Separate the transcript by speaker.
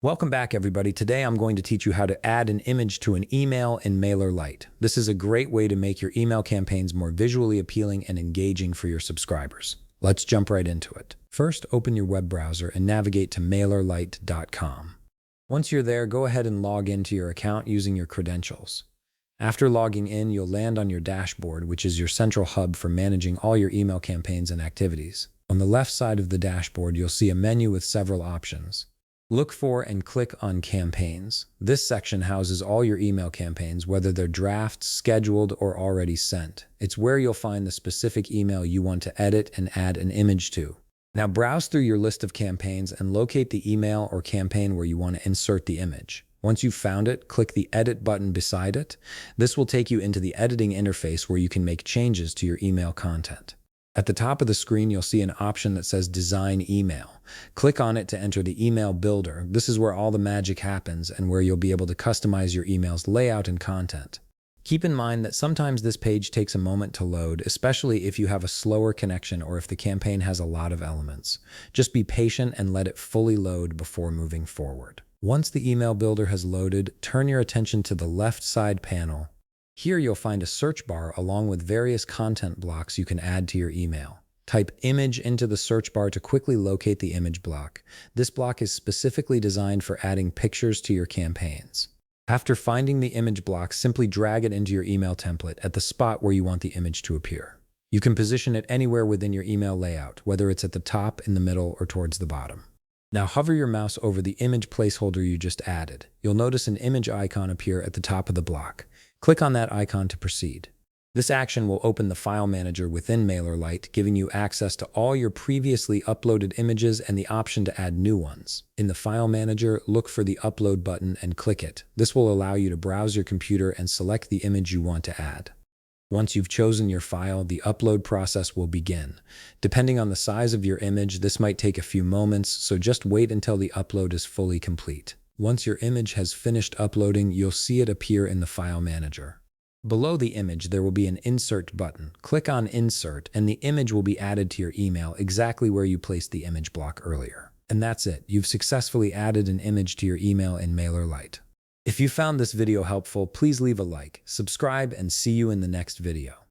Speaker 1: Welcome back, everybody. Today I'm going to teach you how to add an image to an email in MailerLite. This is a great way to make your email campaigns more visually appealing and engaging for your subscribers. Let's jump right into it. First, open your web browser and navigate to MailerLite.com. Once you're there, go ahead and log into your account using your credentials. After logging in, you'll land on your dashboard, which is your central hub for managing all your email campaigns and activities. On the left side of the dashboard, you'll see a menu with several options. Look for and click on Campaigns. This section houses all your email campaigns, whether they're drafts, scheduled, or already sent. It's where you'll find the specific email you want to edit and add an image to. Now browse through your list of campaigns and locate the email or campaign where you want to insert the image. Once you've found it, click the Edit button beside it. This will take you into the editing interface where you can make changes to your email content. At the top of the screen, you'll see an option that says Design Email. Click on it to enter the email builder. This is where all the magic happens and where you'll be able to customize your email's layout and content. Keep in mind that sometimes this page takes a moment to load, especially if you have a slower connection or if the campaign has a lot of elements. Just be patient and let it fully load before moving forward. Once the email builder has loaded, turn your attention to the left side panel. Here you'll find a search bar along with various content blocks you can add to your email. Type image into the search bar to quickly locate the image block. This block is specifically designed for adding pictures to your campaigns. After finding the image block, simply drag it into your email template at the spot where you want the image to appear. You can position it anywhere within your email layout, whether it's at the top, in the middle, or towards the bottom. Now hover your mouse over the image placeholder you just added. You'll notice an image icon appear at the top of the block. Click on that icon to proceed. This action will open the file manager within MailerLite, giving you access to all your previously uploaded images and the option to add new ones. In the file manager, look for the Upload button and click it. This will allow you to browse your computer and select the image you want to add. Once you've chosen your file, the upload process will begin. Depending on the size of your image, this might take a few moments, so just wait until the upload is fully complete. Once your image has finished uploading, you'll see it appear in the file manager. Below the image, there will be an Insert button. Click on Insert, and the image will be added to your email exactly where you placed the image block earlier. And that's it. You've successfully added an image to your email in MailerLite. If you found this video helpful, please leave a like, subscribe, and see you in the next video.